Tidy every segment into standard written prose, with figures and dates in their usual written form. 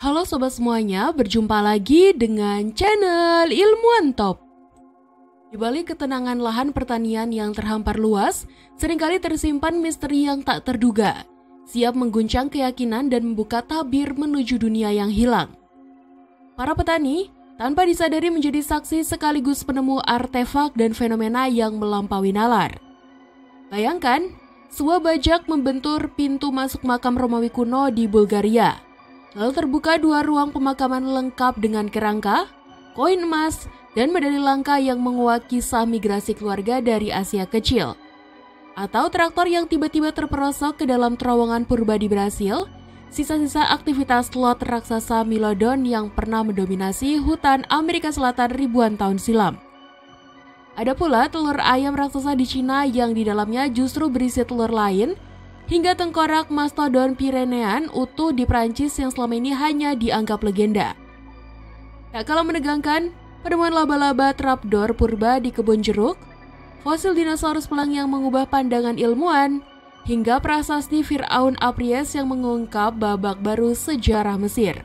Halo sobat semuanya, berjumpa lagi dengan channel Ilmuwan Top. Di balik ketenangan lahan pertanian yang terhampar luas, seringkali tersimpan misteri yang tak terduga, siap mengguncang keyakinan dan membuka tabir menuju dunia yang hilang. Para petani tanpa disadari menjadi saksi sekaligus penemu artefak dan fenomena yang melampaui nalar. Bayangkan, sebuah bajak membentur pintu masuk makam Romawi kuno di Bulgaria. Lalu terbuka dua ruang pemakaman lengkap dengan kerangka, koin emas, dan medali langka yang menguak kisah migrasi keluarga dari Asia Kecil. Atau traktor yang tiba-tiba terperosok ke dalam terowongan purba di Brasil, sisa-sisa aktivitas lot raksasa Milodon yang pernah mendominasi hutan Amerika Selatan ribuan tahun silam. Ada pula telur ayam raksasa di Cina yang di dalamnya justru berisi telur lain, hingga tengkorak mastodon Pyrenean utuh di Prancis yang selama ini hanya dianggap legenda. Tak kalah menegangkan, penemuan laba-laba trapdoor purba di kebun jeruk, fosil dinosaurus pelang yang mengubah pandangan ilmuwan, hingga prasasti Fir'aun Apries yang mengungkap babak baru sejarah Mesir.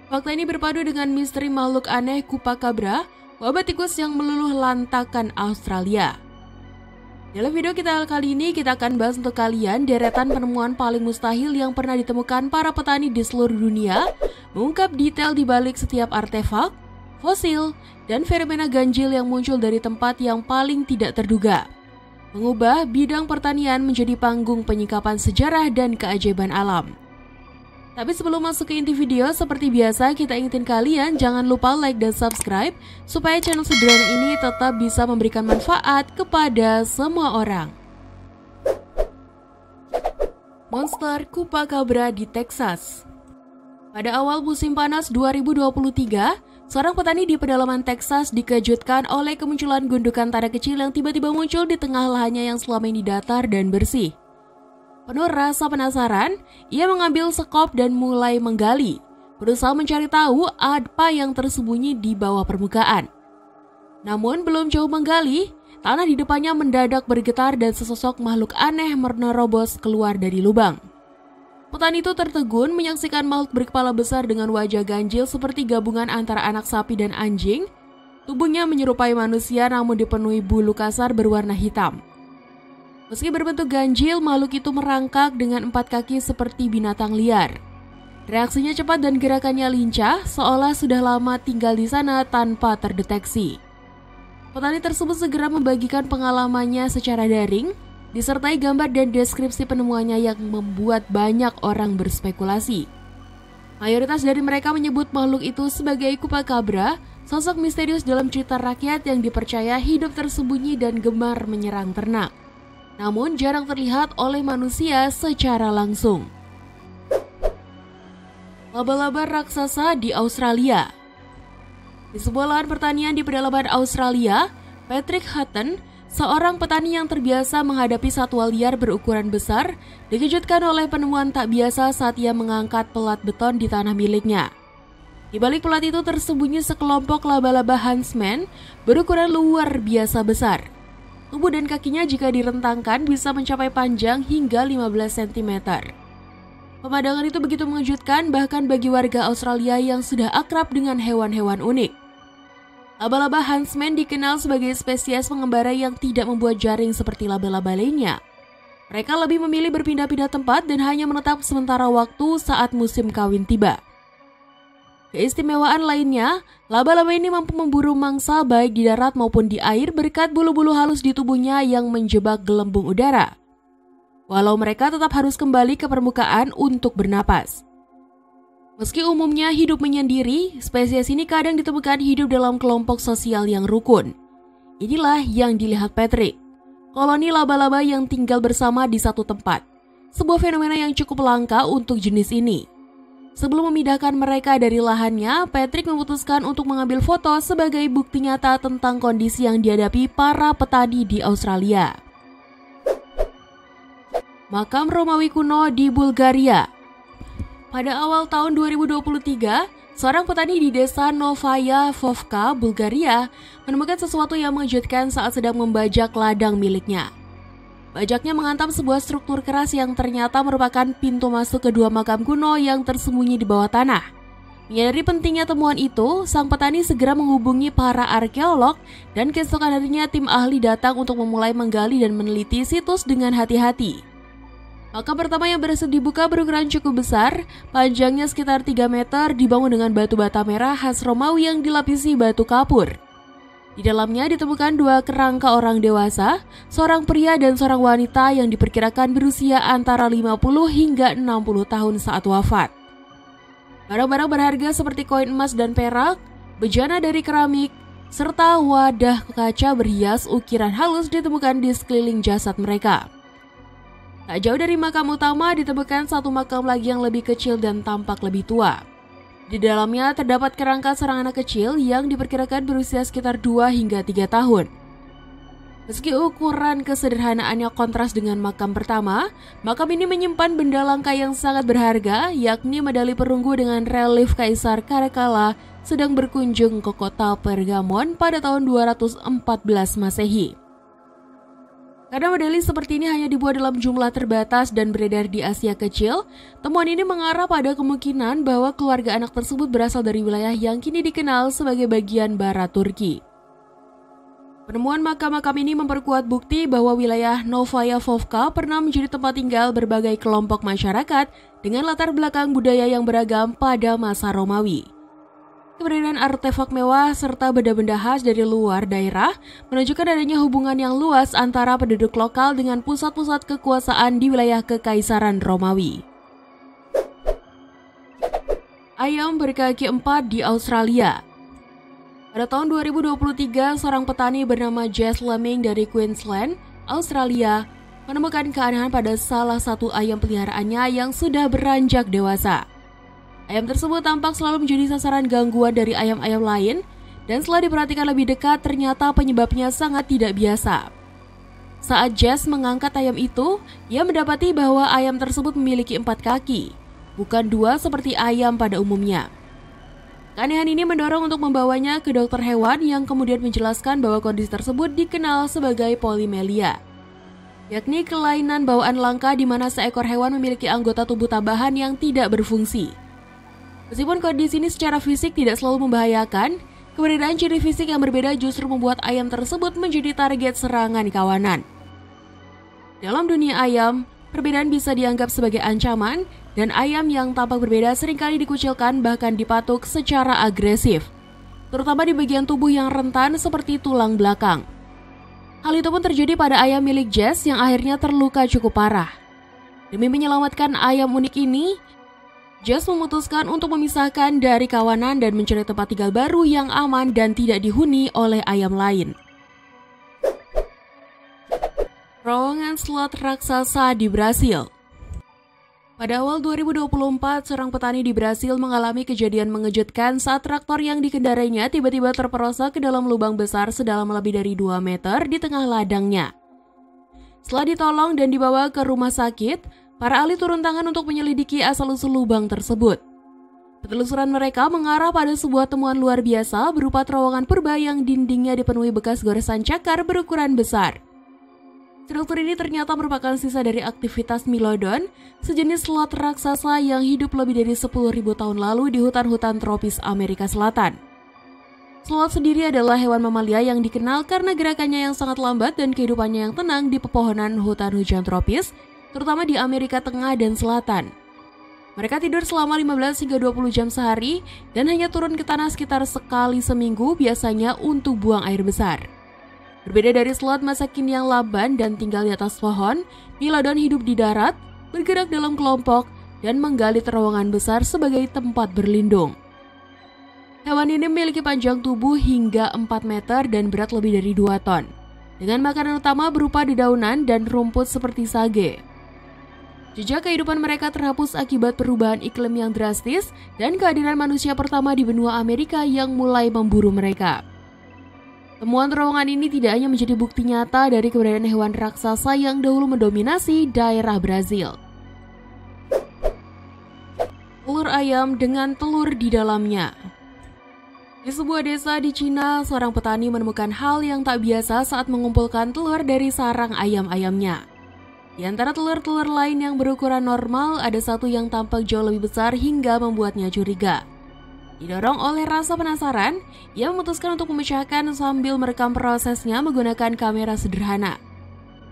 Fakta ini berpadu dengan misteri makhluk aneh Chupacabra, wabah tikus yang meluluh lantakan Australia. Dalam video kita kali ini, kita akan bahas untuk kalian deretan penemuan paling mustahil yang pernah ditemukan para petani di seluruh dunia, mengungkap detail di balik setiap artefak, fosil, dan fenomena ganjil yang muncul dari tempat yang paling tidak terduga, mengubah bidang pertanian menjadi panggung penyikapan sejarah dan keajaiban alam. Tapi sebelum masuk ke inti video, seperti biasa kita ingetin kalian jangan lupa like dan subscribe supaya channel sederhana ini tetap bisa memberikan manfaat kepada semua orang. Monster Chupacabra di Texas. Pada awal musim panas 2023, seorang petani di pedalaman Texas dikejutkan oleh kemunculan gundukan tanah kecil yang tiba-tiba muncul di tengah lahannya yang selama ini datar dan bersih. Penuh rasa penasaran, ia mengambil sekop dan mulai menggali, berusaha mencari tahu apa yang tersembunyi di bawah permukaan. Namun belum jauh menggali, tanah di depannya mendadak bergetar dan sesosok makhluk aneh menerobos keluar dari lubang. Petani itu tertegun menyaksikan makhluk berkepala besar dengan wajah ganjil seperti gabungan antara anak sapi dan anjing. Tubuhnya menyerupai manusia namun dipenuhi bulu kasar berwarna hitam. Meski berbentuk ganjil, makhluk itu merangkak dengan 4 kaki seperti binatang liar. Reaksinya cepat dan gerakannya lincah, seolah sudah lama tinggal di sana tanpa terdeteksi. Petani tersebut segera membagikan pengalamannya secara daring, disertai gambar dan deskripsi penemuannya yang membuat banyak orang berspekulasi. Mayoritas dari mereka menyebut makhluk itu sebagai Chupacabra, sosok misterius dalam cerita rakyat yang dipercaya hidup tersembunyi dan gemar menyerang ternak, namun jarang terlihat oleh manusia secara langsung. Laba-laba raksasa di Australia. Di sebuah lahan pertanian di pedalaman Australia, Patrick Hutton, seorang petani yang terbiasa menghadapi satwa liar berukuran besar, dikejutkan oleh penemuan tak biasa saat ia mengangkat pelat beton di tanah miliknya. Di balik pelat itu tersembunyi sekelompok laba-laba huntsman berukuran luar biasa besar. Tubuh dan kakinya jika direntangkan bisa mencapai panjang hingga 15 cm. Pemandangan itu begitu mengejutkan bahkan bagi warga Australia yang sudah akrab dengan hewan-hewan unik. Laba-laba huntsman dikenal sebagai spesies pengembara yang tidak membuat jaring seperti laba-laba lainnya. Mereka lebih memilih berpindah-pindah tempat dan hanya menetap sementara waktu saat musim kawin tiba. Keistimewaan lainnya, laba-laba ini mampu memburu mangsa baik di darat maupun di air berkat bulu-bulu halus di tubuhnya yang menjebak gelembung udara. Walau mereka tetap harus kembali ke permukaan untuk bernapas. Meski umumnya hidup menyendiri, spesies ini kadang ditemukan hidup dalam kelompok sosial yang rukun. Inilah yang dilihat Patrick, koloni laba-laba yang tinggal bersama di satu tempat. Sebuah fenomena yang cukup langka untuk jenis ini. Sebelum memindahkan mereka dari lahannya, Patrick memutuskan untuk mengambil foto sebagai bukti nyata tentang kondisi yang dihadapi para petani di Australia. Makam Romawi kuno di Bulgaria. Pada awal tahun 2023, seorang petani di desa Novaya Vovka, Bulgaria, menemukan sesuatu yang mengejutkan saat sedang membajak ladang miliknya. Bajaknya menghantam sebuah struktur keras yang ternyata merupakan pintu masuk kedua makam kuno yang tersembunyi di bawah tanah. Menyadari pentingnya temuan itu, sang petani segera menghubungi para arkeolog dan keesokan harinya tim ahli datang untuk memulai menggali dan meneliti situs dengan hati-hati. Makam pertama yang berhasil dibuka berukuran cukup besar, panjangnya sekitar 3 meter, dibangun dengan batu bata merah khas Romawi yang dilapisi batu kapur. Di dalamnya ditemukan 2 kerangka orang dewasa, seorang pria dan seorang wanita yang diperkirakan berusia antara 50 hingga 60 tahun saat wafat. Barang-barang berharga seperti koin emas dan perak, bejana dari keramik, serta wadah kaca berhias ukiran halus ditemukan di sekeliling jasad mereka. Tak jauh dari makam utama ditemukan satu makam lagi yang lebih kecil dan tampak lebih tua. Di dalamnya terdapat kerangka seorang anak kecil yang diperkirakan berusia sekitar 2 hingga 3 tahun. Meski ukuran kesederhanaannya kontras dengan makam pertama, makam ini menyimpan benda langka yang sangat berharga, yakni medali perunggu dengan relief Kaisar Caracalla sedang berkunjung ke kota Pergamon pada tahun 214 Masehi. Karena medali seperti ini hanya dibuat dalam jumlah terbatas dan beredar di Asia Kecil, temuan ini mengarah pada kemungkinan bahwa keluarga anak tersebut berasal dari wilayah yang kini dikenal sebagai bagian barat Turki. Penemuan makam-makam ini memperkuat bukti bahwa wilayah Novaya Vovka pernah menjadi tempat tinggal berbagai kelompok masyarakat dengan latar belakang budaya yang beragam pada masa Romawi. Keberadaan artefak mewah serta benda-benda khas dari luar daerah menunjukkan adanya hubungan yang luas antara penduduk lokal dengan pusat-pusat kekuasaan di wilayah Kekaisaran Romawi. Ayam berkaki 4 di Australia. Pada tahun 2023, seorang petani bernama Jess Lemming dari Queensland, Australia, menemukan keanehan pada salah satu ayam peliharaannya yang sudah beranjak dewasa. Ayam tersebut tampak selalu menjadi sasaran gangguan dari ayam-ayam lain, dan setelah diperhatikan lebih dekat ternyata penyebabnya sangat tidak biasa. Saat Jess mengangkat ayam itu, ia mendapati bahwa ayam tersebut memiliki 4 kaki, bukan 2 seperti ayam pada umumnya. Keanehan ini mendorong untuk membawanya ke dokter hewan yang kemudian menjelaskan bahwa kondisi tersebut dikenal sebagai polimelia, yakni kelainan bawaan langka di mana seekor hewan memiliki anggota tubuh tambahan yang tidak berfungsi. Meskipun kondisi ini secara fisik tidak selalu membahayakan, keberadaan ciri fisik yang berbeda justru membuat ayam tersebut menjadi target serangan kawanan. Dalam dunia ayam, perbedaan bisa dianggap sebagai ancaman, dan ayam yang tampak berbeda seringkali dikucilkan bahkan dipatuk secara agresif, terutama di bagian tubuh yang rentan seperti tulang belakang. Hal itu pun terjadi pada ayam milik Jess yang akhirnya terluka cukup parah. Demi menyelamatkan ayam unik ini, Jess memutuskan untuk memisahkan dari kawanan dan mencari tempat tinggal baru yang aman dan tidak dihuni oleh ayam lain. Terowongan slot raksasa di Brasil. Pada awal 2024, seorang petani di Brasil mengalami kejadian mengejutkan saat traktor yang dikendarainya tiba-tiba terperosok ke dalam lubang besar sedalam lebih dari 2 meter di tengah ladangnya. Setelah ditolong dan dibawa ke rumah sakit, para ahli turun tangan untuk menyelidiki asal-usul lubang tersebut. Penelusuran mereka mengarah pada sebuah temuan luar biasa berupa terowongan purba yang dindingnya dipenuhi bekas goresan cakar berukuran besar. Struktur ini ternyata merupakan sisa dari aktivitas Milodon, sejenis slot raksasa yang hidup lebih dari 10.000 tahun lalu di hutan-hutan tropis Amerika Selatan. Slot sendiri adalah hewan mamalia yang dikenal karena gerakannya yang sangat lambat dan kehidupannya yang tenang di pepohonan hutan hujan tropis, terutama di Amerika Tengah dan Selatan. Mereka tidur selama 15 hingga 20 jam sehari dan hanya turun ke tanah sekitar sekali seminggu, biasanya untuk buang air besar. Berbeda dari slot masa kini yang lamban dan tinggal di atas pohon, Milodon hidup di darat, bergerak dalam kelompok, dan menggali terowongan besar sebagai tempat berlindung. Hewan ini memiliki panjang tubuh hingga 4 meter dan berat lebih dari 2 ton, dengan makanan utama berupa dedaunan dan rumput seperti sage. Jejak kehidupan mereka terhapus akibat perubahan iklim yang drastis dan kehadiran manusia pertama di benua Amerika yang mulai memburu mereka. Temuan terowongan ini tidak hanya menjadi bukti nyata dari keberadaan hewan raksasa yang dahulu mendominasi daerah Brazil. Telur ayam dengan telur di dalamnya. Di sebuah desa di Cina, seorang petani menemukan hal yang tak biasa saat mengumpulkan telur dari sarang ayam-ayamnya. Di antara telur-telur lain yang berukuran normal, ada satu yang tampak jauh lebih besar hingga membuatnya curiga. Didorong oleh rasa penasaran, ia memutuskan untuk memecahkan sambil merekam prosesnya menggunakan kamera sederhana.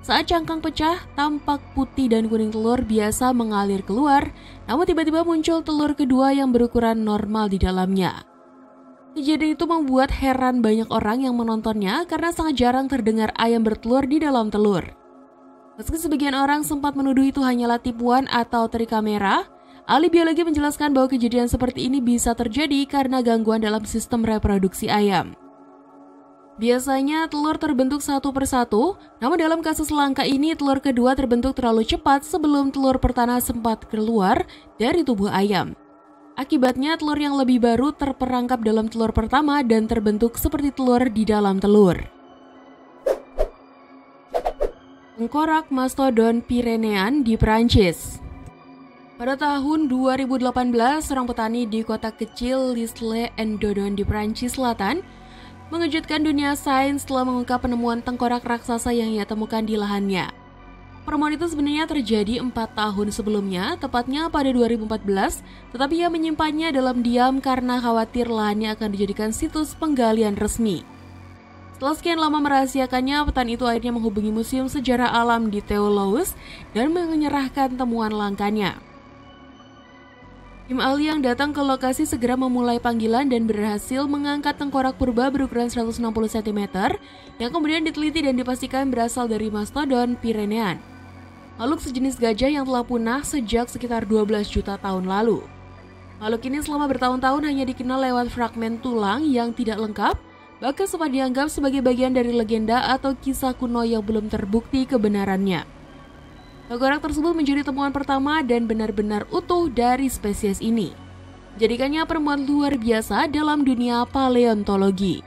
Saat cangkang pecah, tampak putih dan kuning telur biasa mengalir keluar, namun tiba-tiba muncul telur kedua yang berukuran normal di dalamnya. Kejadian itu membuat heran banyak orang yang menontonnya karena sangat jarang terdengar ayam bertelur di dalam telur. Meski sebagian orang sempat menuduh itu hanyalah tipuan atau trik kamera, ahli biologi menjelaskan bahwa kejadian seperti ini bisa terjadi karena gangguan dalam sistem reproduksi ayam. Biasanya telur terbentuk satu persatu, namun dalam kasus langka ini telur kedua terbentuk terlalu cepat sebelum telur pertama sempat keluar dari tubuh ayam. Akibatnya telur yang lebih baru terperangkap dalam telur pertama dan terbentuk seperti telur di dalam telur. Tengkorak mastodon Pyrenean di Prancis. Pada tahun 2018, seorang petani di kota kecil L'Isle-en-Dodon di Prancis Selatan mengejutkan dunia sains setelah mengungkap penemuan tengkorak raksasa yang ia temukan di lahannya. Penemuan itu sebenarnya terjadi 4 tahun sebelumnya, tepatnya pada 2014, tetapi ia menyimpannya dalam diam karena khawatir lahannya akan dijadikan situs penggalian resmi. Setelah sekian lama merahasiakannya, petani itu akhirnya menghubungi Museum Sejarah Alam di Toulouse dan menyerahkan temuan langkanya. Tim ahli yang datang ke lokasi segera memulai panggilan dan berhasil mengangkat tengkorak purba berukuran 160 cm yang kemudian diteliti dan dipastikan berasal dari mastodon Pyrenean, makhluk sejenis gajah yang telah punah sejak sekitar 12 juta tahun lalu. Makhluk ini selama bertahun-tahun hanya dikenal lewat fragmen tulang yang tidak lengkap, bahkan sempat dianggap sebagai bagian dari legenda atau kisah kuno yang belum terbukti kebenarannya. Tengkorak tersebut menjadi temuan pertama dan benar-benar utuh dari spesies ini, jadikannya penemuan luar biasa dalam dunia paleontologi.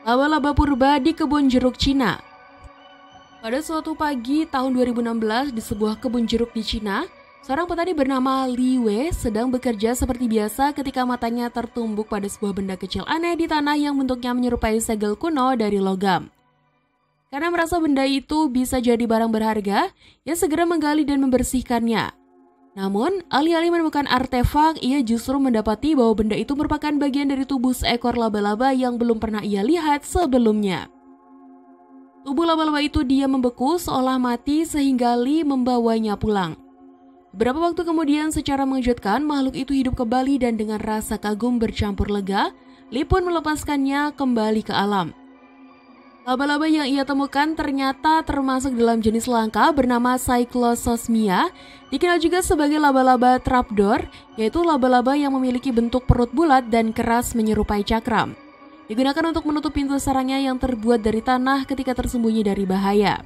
Laba-laba purba di kebun jeruk Cina. Pada suatu pagi tahun 2016 di sebuah kebun jeruk di Cina, seorang petani bernama Li Wei sedang bekerja seperti biasa ketika matanya tertumbuk pada sebuah benda kecil aneh di tanah yang bentuknya menyerupai segel kuno dari logam. Karena merasa benda itu bisa jadi barang berharga, ia segera menggali dan membersihkannya. Namun, alih-alih menemukan artefak, ia justru mendapati bahwa benda itu merupakan bagian dari tubuh seekor laba-laba yang belum pernah ia lihat sebelumnya. Tubuh laba-laba itu diam membeku seolah mati sehingga Li membawanya pulang. Beberapa waktu kemudian, secara mengejutkan, makhluk itu hidup kembali dan dengan rasa kagum bercampur lega, Li pun melepaskannya kembali ke alam. Laba-laba yang ia temukan ternyata termasuk dalam jenis langka bernama Cyclososmia, dikenal juga sebagai laba-laba trapdoor, yaitu laba-laba yang memiliki bentuk perut bulat dan keras menyerupai cakram. Digunakan untuk menutup pintu sarangnya yang terbuat dari tanah ketika tersembunyi dari bahaya.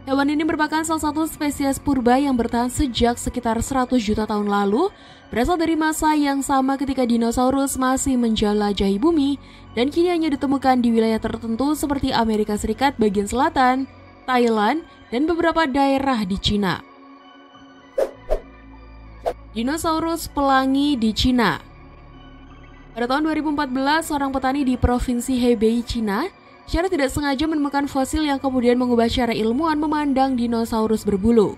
Hewan ini merupakan salah satu spesies purba yang bertahan sejak sekitar 100 juta tahun lalu, berasal dari masa yang sama ketika dinosaurus masih menjelajahi bumi dan kini hanya ditemukan di wilayah tertentu seperti Amerika Serikat bagian selatan, Thailand, dan beberapa daerah di Cina. Dinosaurus pelangi di Cina. Pada tahun 2014, seorang petani di Provinsi Hebei, Cina, secara tidak sengaja menemukan fosil yang kemudian mengubah cara ilmuwan memandang dinosaurus berbulu.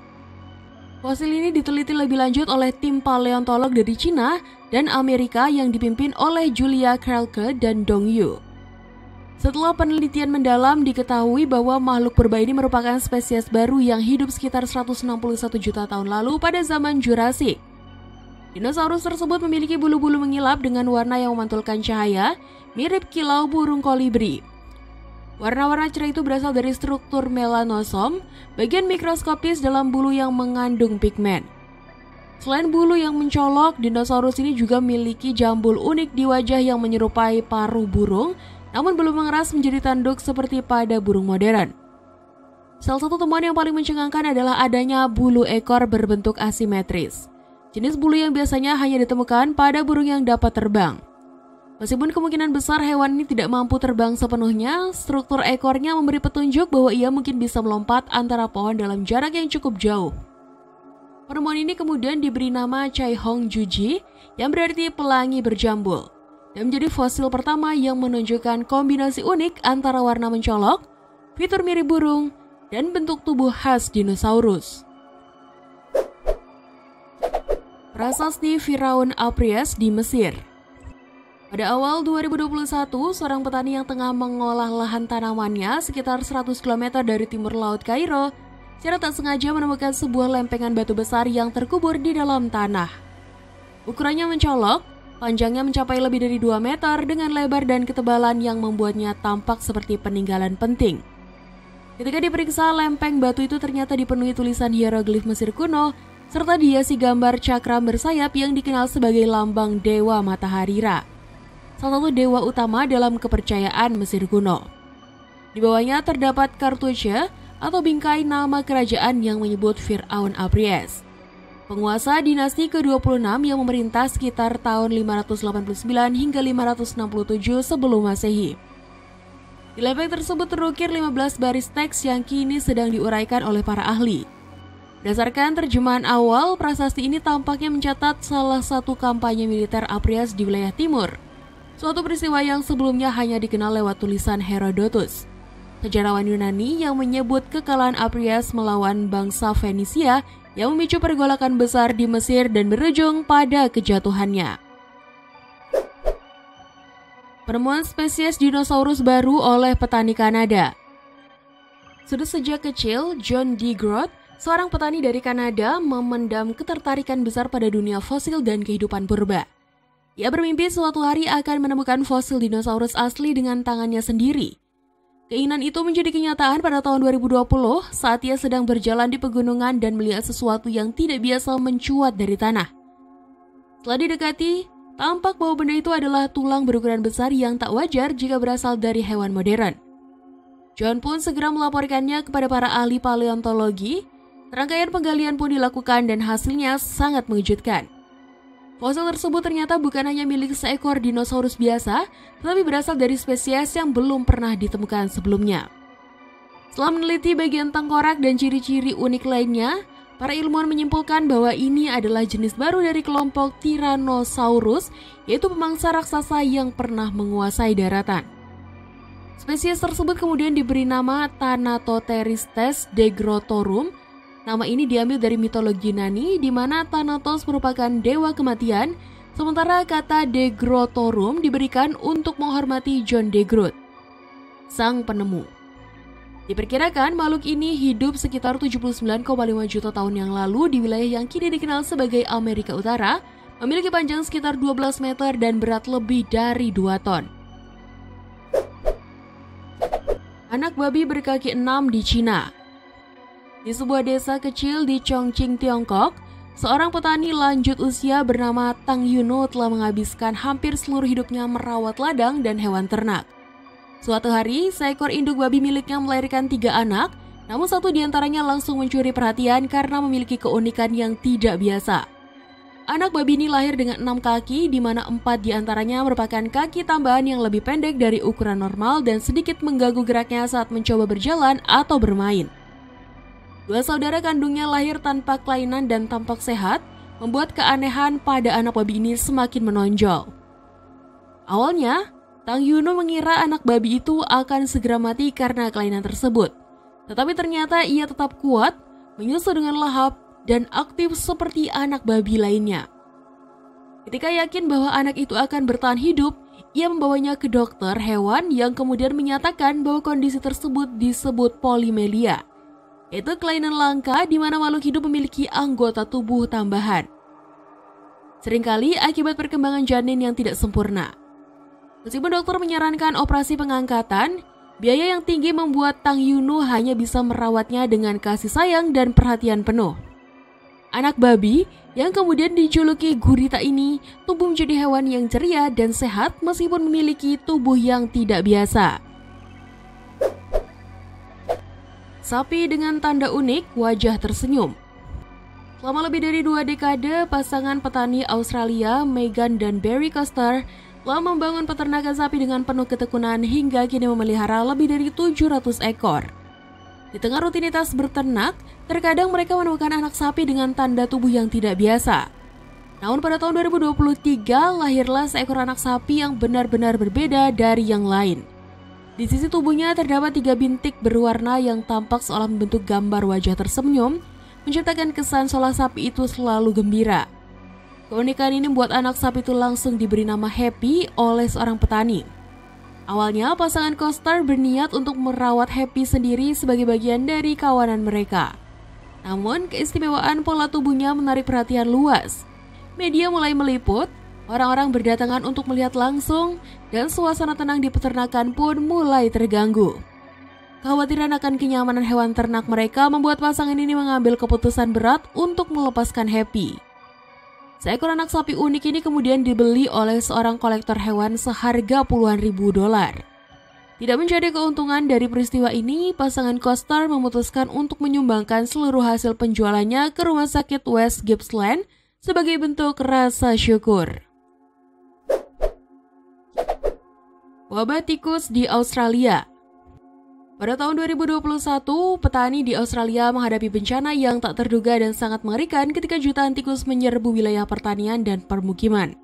Fosil ini diteliti lebih lanjut oleh tim paleontolog dari Cina dan Amerika yang dipimpin oleh Julia Krelke dan Dong Yu. Setelah penelitian mendalam, diketahui bahwa makhluk purba ini merupakan spesies baru yang hidup sekitar 161 juta tahun lalu pada zaman Jurassik. Dinosaurus tersebut memiliki bulu-bulu mengilap dengan warna yang memantulkan cahaya, mirip kilau burung kolibri. Warna-warna cerah itu berasal dari struktur melanosom, bagian mikroskopis dalam bulu yang mengandung pigmen. Selain bulu yang mencolok, dinosaurus ini juga memiliki jambul unik di wajah yang menyerupai paruh burung, namun belum mengeras menjadi tanduk seperti pada burung modern. Salah satu temuan yang paling mencengangkan adalah adanya bulu ekor berbentuk asimetris. Jenis bulu yang biasanya hanya ditemukan pada burung yang dapat terbang. Meskipun kemungkinan besar hewan ini tidak mampu terbang sepenuhnya, struktur ekornya memberi petunjuk bahwa ia mungkin bisa melompat antara pohon dalam jarak yang cukup jauh. Penemuan ini kemudian diberi nama Chai Hong Juji, yang berarti pelangi berjambul, dan menjadi fosil pertama yang menunjukkan kombinasi unik antara warna mencolok, fitur mirip burung, dan bentuk tubuh khas dinosaurus. Prasasti Firaun Apries di Mesir. Pada awal 2021, seorang petani yang tengah mengolah lahan tanamannya sekitar 100 km dari timur laut Kairo, secara tak sengaja menemukan sebuah lempengan batu besar yang terkubur di dalam tanah. Ukurannya mencolok, panjangnya mencapai lebih dari 2 meter dengan lebar dan ketebalan yang membuatnya tampak seperti peninggalan penting. Ketika diperiksa, lempeng batu itu ternyata dipenuhi tulisan hieroglif Mesir kuno, serta dihiasi gambar cakram bersayap yang dikenal sebagai lambang Dewa Matahari Ra, salah satu dewa utama dalam kepercayaan Mesir kuno. Di bawahnya terdapat kartusnya atau bingkai nama kerajaan yang menyebut Firaun Apries, penguasa dinasti ke-26 yang memerintah sekitar tahun 589 hingga 567 sebelum Masehi. Di lempeng tersebut terukir 15 baris teks yang kini sedang diuraikan oleh para ahli. Berdasarkan terjemahan awal, prasasti ini tampaknya mencatat salah satu kampanye militer Apries di wilayah timur, suatu peristiwa yang sebelumnya hanya dikenal lewat tulisan Herodotus, sejarawan Yunani yang menyebut kekalahan Apries melawan bangsa Fenisia yang memicu pergolakan besar di Mesir dan berujung pada kejatuhannya. Penemuan spesies dinosaurus baru oleh petani Kanada. Sudah sejak kecil, John DeGroot, seorang petani dari Kanada, memendam ketertarikan besar pada dunia fosil dan kehidupan purba. Ia bermimpi suatu hari akan menemukan fosil dinosaurus asli dengan tangannya sendiri. Keinginan itu menjadi kenyataan pada tahun 2020 saat ia sedang berjalan di pegunungan dan melihat sesuatu yang tidak biasa mencuat dari tanah. Setelah didekati, tampak bahwa benda itu adalah tulang berukuran besar yang tak wajar jika berasal dari hewan modern. John pun segera melaporkannya kepada para ahli paleontologi. Rangkaian penggalian pun dilakukan dan hasilnya sangat mengejutkan. Fosil tersebut ternyata bukan hanya milik seekor dinosaurus biasa, tetapi berasal dari spesies yang belum pernah ditemukan sebelumnya. Setelah meneliti bagian tengkorak dan ciri-ciri unik lainnya, para ilmuwan menyimpulkan bahwa ini adalah jenis baru dari kelompok Tyrannosaurus, yaitu pemangsa raksasa yang pernah menguasai daratan. Spesies tersebut kemudian diberi nama Thanatotheristes degrotorum. Nama ini diambil dari mitologi Yunani, di mana Thanatos merupakan dewa kematian, sementara kata degrotorum diberikan untuk menghormati John DeGroot, sang penemu. Diperkirakan makhluk ini hidup sekitar 79,5 juta tahun yang lalu di wilayah yang kini dikenal sebagai Amerika Utara, memiliki panjang sekitar 12 meter dan berat lebih dari 2 ton. Anak babi berkaki 6 di Cina. Di sebuah desa kecil di Chongqing, Tiongkok, seorang petani lanjut usia bernama Tang Yuno telah menghabiskan hampir seluruh hidupnya merawat ladang dan hewan ternak. Suatu hari, seekor induk babi miliknya melahirkan 3 anak, namun satu diantaranya langsung mencuri perhatian karena memiliki keunikan yang tidak biasa. Anak babi ini lahir dengan 6 kaki, di mana 4 diantaranya merupakan kaki tambahan yang lebih pendek dari ukuran normal dan sedikit mengganggu geraknya saat mencoba berjalan atau bermain. 2 saudara kandungnya lahir tanpa kelainan dan tampak sehat, membuat keanehan pada anak babi ini semakin menonjol. Awalnya, Tang Yuno mengira anak babi itu akan segera mati karena kelainan tersebut. Tetapi ternyata ia tetap kuat, menyusu dengan lahap, dan aktif seperti anak babi lainnya. Ketika yakin bahwa anak itu akan bertahan hidup, ia membawanya ke dokter hewan yang kemudian menyatakan bahwa kondisi tersebut disebut polimelia, yaitu kelainan langka di mana makhluk hidup memiliki anggota tubuh tambahan. Seringkali akibat perkembangan janin yang tidak sempurna. Meskipun dokter menyarankan operasi pengangkatan, biaya yang tinggi membuat Tang Yuno hanya bisa merawatnya dengan kasih sayang dan perhatian penuh. Anak babi yang kemudian dijuluki gurita ini tumbuh menjadi hewan yang ceria dan sehat meskipun memiliki tubuh yang tidak biasa. Sapi dengan tanda unik, wajah tersenyum. Selama lebih dari 2 dekade, pasangan petani Australia, Megan dan Barry Coster, telah membangun peternakan sapi dengan penuh ketekunan hingga kini memelihara lebih dari 700 ekor. Di tengah rutinitas berternak, terkadang mereka menemukan anak sapi dengan tanda tubuh yang tidak biasa. Namun pada tahun 2023, lahirlah seekor anak sapi yang benar-benar berbeda dari yang lain. Di sisi tubuhnya terdapat 3 bintik berwarna yang tampak seolah membentuk gambar wajah tersenyum, menciptakan kesan seolah sapi itu selalu gembira. Keunikan ini membuat anak sapi itu langsung diberi nama Happy oleh seorang petani. Awalnya pasangan Koster berniat untuk merawat Happy sendiri sebagai bagian dari kawanan mereka. Namun keistimewaan pola tubuhnya menarik perhatian luas. Media mulai meliput, orang-orang berdatangan untuk melihat langsung, dan suasana tenang di peternakan pun mulai terganggu. Kekhawatiran akan kenyamanan hewan ternak mereka membuat pasangan ini mengambil keputusan berat untuk melepaskan Happy. Seekor anak sapi unik ini kemudian dibeli oleh seorang kolektor hewan seharga puluhan ribu dolar. Tidak mencari keuntungan dari peristiwa ini, pasangan Koster memutuskan untuk menyumbangkan seluruh hasil penjualannya ke rumah sakit West Gippsland sebagai bentuk rasa syukur. Wabah tikus di Australia. Pada tahun 2021, petani di Australia menghadapi bencana yang tak terduga dan sangat mengerikan ketika jutaan tikus menyerbu wilayah pertanian dan permukiman.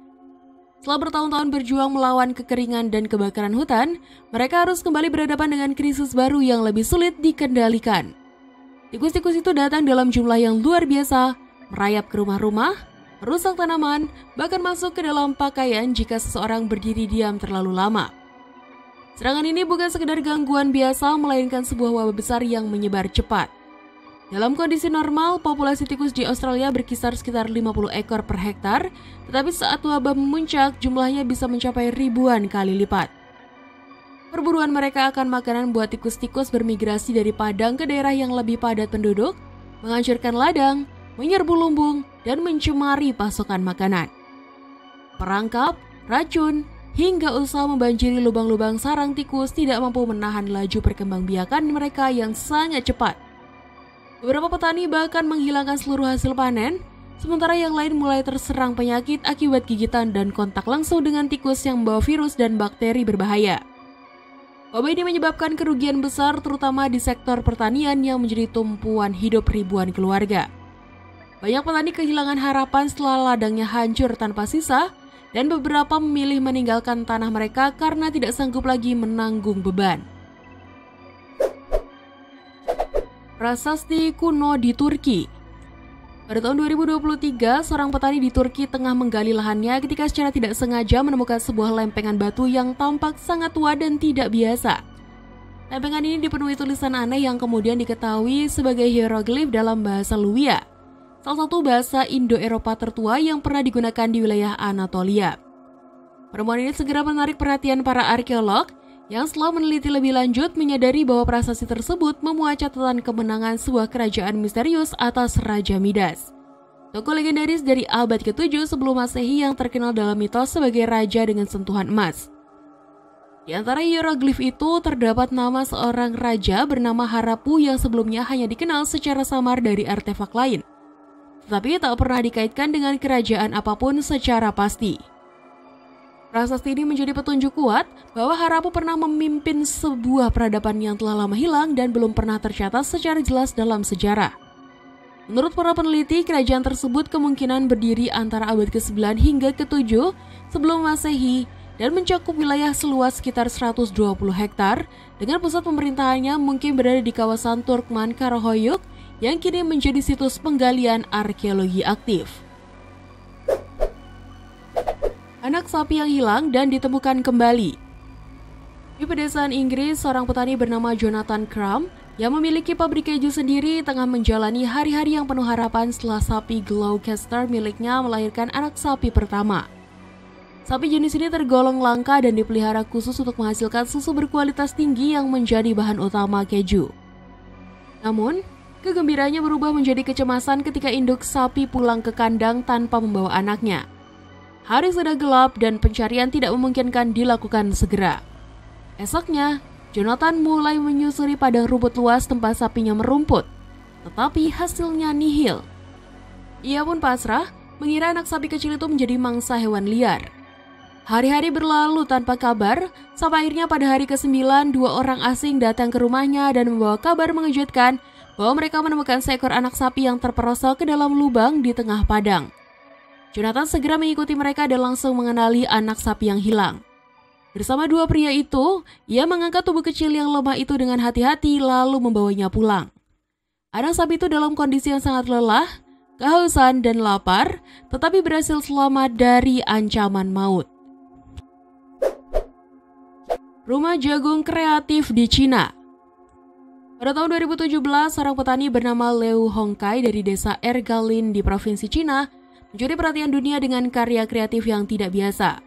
Setelah bertahun-tahun berjuang melawan kekeringan dan kebakaran hutan, mereka harus kembali berhadapan dengan krisis baru yang lebih sulit dikendalikan. Tikus-tikus itu datang dalam jumlah yang luar biasa, merayap ke rumah-rumah, merusak tanaman, bahkan masuk ke dalam pakaian jika seseorang berdiri diam terlalu lama. Serangan ini bukan sekedar gangguan biasa, melainkan sebuah wabah besar yang menyebar cepat. Dalam kondisi normal, populasi tikus di Australia berkisar sekitar 50 ekor per hektar, tetapi saat wabah memuncak, jumlahnya bisa mencapai ribuan kali lipat. Perburuan mereka akan makanan buat tikus-tikus bermigrasi dari padang ke daerah yang lebih padat penduduk, menghancurkan ladang, menyerbu lumbung, dan mencemari pasokan makanan. Perangkap, racun, hingga usaha membanjiri lubang-lubang sarang tikus tidak mampu menahan laju perkembangbiakan mereka yang sangat cepat. Beberapa petani bahkan menghilangkan seluruh hasil panen, sementara yang lain mulai terserang penyakit akibat gigitan dan kontak langsung dengan tikus yang membawa virus dan bakteri berbahaya. Wabah ini menyebabkan kerugian besar terutama di sektor pertanian yang menjadi tumpuan hidup ribuan keluarga. Banyak petani kehilangan harapan setelah ladangnya hancur tanpa sisa, dan beberapa memilih meninggalkan tanah mereka karena tidak sanggup lagi menanggung beban. Prasasti kuno di Turki. Pada tahun 2023, seorang petani di Turki tengah menggali lahannya ketika secara tidak sengaja menemukan sebuah lempengan batu yang tampak sangat tua dan tidak biasa. Lempengan ini dipenuhi tulisan aneh yang kemudian diketahui sebagai hieroglif dalam bahasa Luwia, salah satu bahasa Indo-Eropa tertua yang pernah digunakan di wilayah Anatolia. Penemuan ini segera menarik perhatian para arkeolog yang setelah meneliti lebih lanjut menyadari bahwa prasasti tersebut memuat catatan kemenangan sebuah kerajaan misterius atas Raja Midas, tokoh legendaris dari abad ke-7 sebelum Masehi yang terkenal dalam mitos sebagai raja dengan sentuhan emas. Di antara hieroglif itu terdapat nama seorang raja bernama Harapu yang sebelumnya hanya dikenal secara samar dari artefak lain, tetapi tak pernah dikaitkan dengan kerajaan apapun secara pasti. Prasasti ini menjadi petunjuk kuat bahwa Harapu pernah memimpin sebuah peradaban yang telah lama hilang dan belum pernah tercatat secara jelas dalam sejarah. Menurut para peneliti, kerajaan tersebut kemungkinan berdiri antara abad ke-9 hingga ke-7 sebelum Masehi dan mencakup wilayah seluas sekitar 120 hektar dengan pusat pemerintahannya mungkin berada di kawasan Turkman Karahoyuk yang kini menjadi situs penggalian arkeologi aktif. Anak sapi yang hilang dan ditemukan kembali. Di pedesaan Inggris, seorang petani bernama Jonathan Crum yang memiliki pabrik keju sendiri tengah menjalani hari-hari yang penuh harapan setelah sapi Gloucester miliknya melahirkan anak sapi pertama. Sapi jenis ini tergolong langka dan dipelihara khusus untuk menghasilkan susu berkualitas tinggi yang menjadi bahan utama keju. Namun, kegembiraannya berubah menjadi kecemasan ketika induk sapi pulang ke kandang tanpa membawa anaknya. Hari sudah gelap dan pencarian tidak memungkinkan dilakukan segera. Esoknya, Jonathan mulai menyusuri padang rumput luas tempat sapinya merumput, tetapi hasilnya nihil. Ia pun pasrah, mengira anak sapi kecil itu menjadi mangsa hewan liar. Hari-hari berlalu tanpa kabar, sampai akhirnya pada hari ke-9, 2 orang asing datang ke rumahnya dan membawa kabar mengejutkan bahwa mereka menemukan seekor anak sapi yang terperosok ke dalam lubang di tengah padang. Jonathan segera mengikuti mereka dan langsung mengenali anak sapi yang hilang. Bersama dua pria itu, ia mengangkat tubuh kecil yang lemah itu dengan hati-hati lalu membawanya pulang. Anak sapi itu dalam kondisi yang sangat lelah, kehausan dan lapar, tetapi berhasil selamat dari ancaman maut. Rumah jagung kreatif di Cina. Pada tahun 2017, seorang petani bernama Liu Hongkai dari desa Ergalin di provinsi Cina mencuri perhatian dunia dengan karya kreatif yang tidak biasa.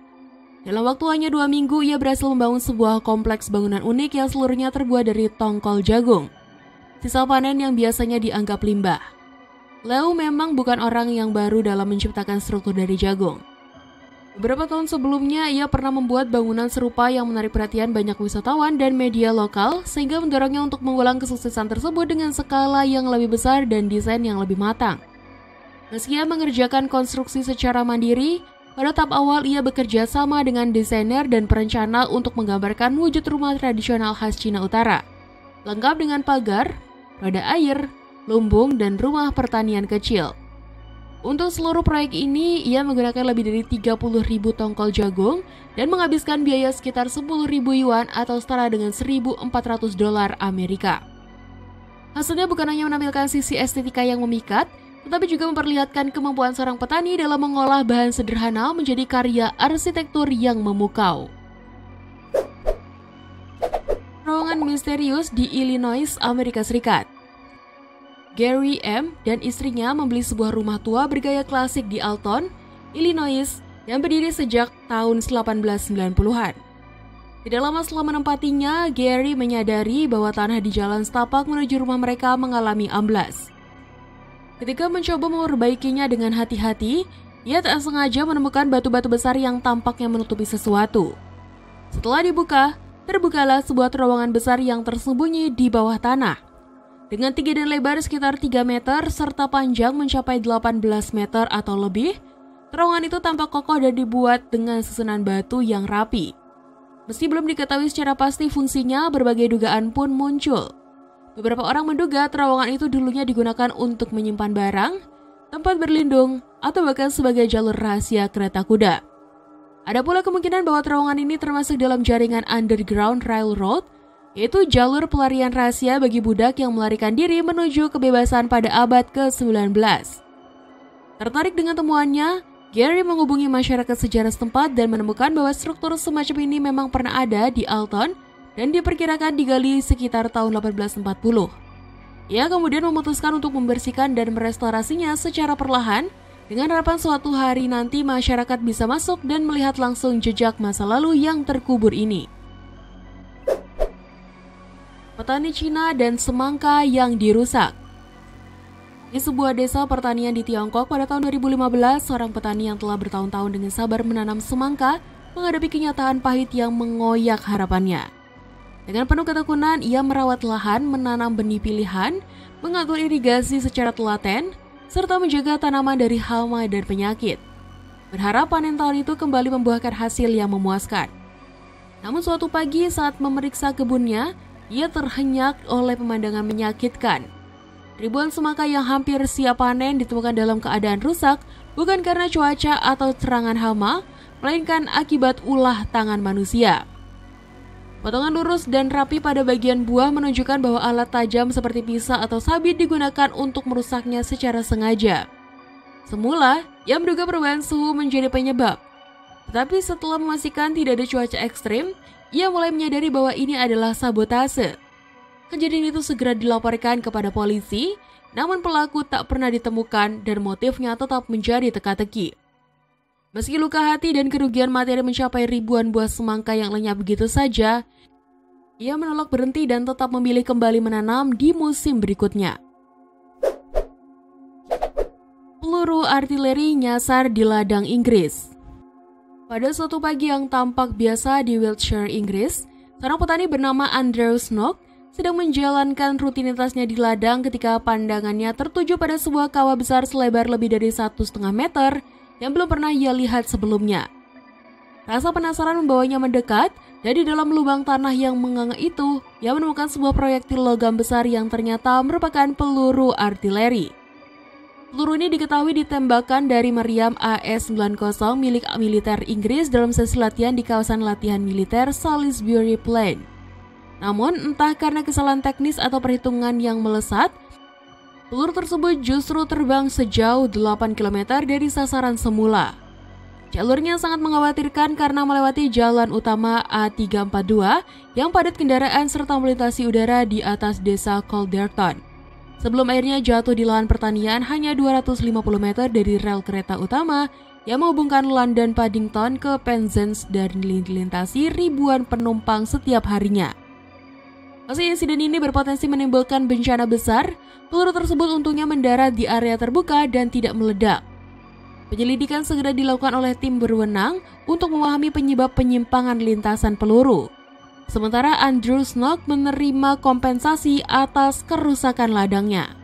Dalam waktu hanya 2 minggu, ia berhasil membangun sebuah kompleks bangunan unik yang seluruhnya terbuat dari tongkol jagung, sisa panen yang biasanya dianggap limbah. Liu memang bukan orang yang baru dalam menciptakan struktur dari jagung. Beberapa tahun sebelumnya, ia pernah membuat bangunan serupa yang menarik perhatian banyak wisatawan dan media lokal, sehingga mendorongnya untuk mengulang kesuksesan tersebut dengan skala yang lebih besar dan desain yang lebih matang. Meski ia mengerjakan konstruksi secara mandiri, pada tahap awal ia bekerja sama dengan desainer dan perencana untuk menggambarkan wujud rumah tradisional khas Cina Utara, lengkap dengan pagar, roda air, lumbung, dan rumah pertanian kecil. Untuk seluruh proyek ini, ia menggunakan lebih dari 30.000 tongkol jagung dan menghabiskan biaya sekitar 10.000 yuan atau setara dengan $1.400 Amerika. Hasilnya bukan hanya menampilkan sisi estetika yang memikat, tetapi juga memperlihatkan kemampuan seorang petani dalam mengolah bahan sederhana menjadi karya arsitektur yang memukau. Terowongan misterius di Illinois, Amerika Serikat. Gary M. dan istrinya membeli sebuah rumah tua bergaya klasik di Alton, Illinois, yang berdiri sejak tahun 1890-an. Tidak lama setelah menempatinya, Gary menyadari bahwa tanah di jalan setapak menuju rumah mereka mengalami amblas. Ketika mencoba memperbaikinya dengan hati-hati, ia tak sengaja menemukan batu-batu besar yang tampaknya menutupi sesuatu. Setelah dibuka, terbukalah sebuah terowongan besar yang tersembunyi di bawah tanah. Dengan tinggi dan lebar sekitar 3 meter serta panjang mencapai 18 meter atau lebih, terowongan itu tampak kokoh dan dibuat dengan susunan batu yang rapi. Meski belum diketahui secara pasti fungsinya, berbagai dugaan pun muncul. Beberapa orang menduga terowongan itu dulunya digunakan untuk menyimpan barang, tempat berlindung, atau bahkan sebagai jalur rahasia kereta kuda. Ada pula kemungkinan bahwa terowongan ini termasuk dalam jaringan Underground Railroad, yaitu jalur pelarian rahasia bagi budak yang melarikan diri menuju kebebasan pada abad ke-19. Tertarik dengan temuannya, Gary menghubungi masyarakat sejarah setempat dan menemukan bahwa struktur semacam ini memang pernah ada di Alton dan diperkirakan digali sekitar tahun 1840. Ia kemudian memutuskan untuk membersihkan dan merestorasinya secara perlahan dengan harapan suatu hari nanti masyarakat bisa masuk dan melihat langsung jejak masa lalu yang terkubur ini. Petani Cina dan semangka yang dirusak. Di sebuah desa pertanian di Tiongkok pada tahun 2015, seorang petani yang telah bertahun-tahun dengan sabar menanam semangka menghadapi kenyataan pahit yang mengoyak harapannya. Dengan penuh ketekunan, ia merawat lahan, menanam benih pilihan, mengatur irigasi secara telaten, serta menjaga tanaman dari hama dan penyakit. Berharap panen tahun itu kembali membuahkan hasil yang memuaskan. Namun suatu pagi saat memeriksa kebunnya, ia terhenyak oleh pemandangan menyakitkan. Ribuan semangka yang hampir siap panen ditemukan dalam keadaan rusak bukan karena cuaca atau serangan hama, melainkan akibat ulah tangan manusia. Potongan lurus dan rapi pada bagian buah menunjukkan bahwa alat tajam seperti pisau atau sabit digunakan untuk merusaknya secara sengaja. Semula, ia menduga perubahan suhu menjadi penyebab. Tetapi setelah memastikan tidak ada cuaca ekstrim, ia mulai menyadari bahwa ini adalah sabotase. Kejadian itu segera dilaporkan kepada polisi, namun pelaku tak pernah ditemukan dan motifnya tetap menjadi teka-teki. Meski luka hati dan kerugian materi mencapai ribuan buah semangka yang lenyap begitu saja, ia menolak berhenti dan tetap memilih kembali menanam di musim berikutnya. Peluru artileri nyasar di ladang Inggris. Pada suatu pagi yang tampak biasa di Wiltshire, Inggris, seorang petani bernama Andrew Snook sedang menjalankan rutinitasnya di ladang ketika pandangannya tertuju pada sebuah kawah besar selebar lebih dari 1,5 meter yang belum pernah ia lihat sebelumnya. Rasa penasaran membawanya mendekat, dan di dalam lubang tanah yang menganga itu, ia menemukan sebuah proyektil logam besar yang ternyata merupakan peluru artileri. Peluru ini diketahui ditembakkan dari meriam AS-90 milik militer Inggris dalam sesi latihan di kawasan latihan militer Salisbury Plain. Namun, entah karena kesalahan teknis atau perhitungan yang melesat, peluru tersebut justru terbang sejauh 8 km dari sasaran semula. Jalurnya sangat mengkhawatirkan karena melewati jalan utama A342 yang padat kendaraan serta melintasi udara di atas desa Calderton. Sebelum akhirnya jatuh di lahan pertanian hanya 250 meter dari rel kereta utama yang menghubungkan London Paddington ke Penzance dan dilintasi ribuan penumpang setiap harinya. Meski insiden ini berpotensi menimbulkan bencana besar, peluru tersebut untungnya mendarat di area terbuka dan tidak meledak. Penyelidikan segera dilakukan oleh tim berwenang untuk memahami penyebab penyimpangan lintasan peluru. Sementara Andrew Snook menerima kompensasi atas kerusakan ladangnya.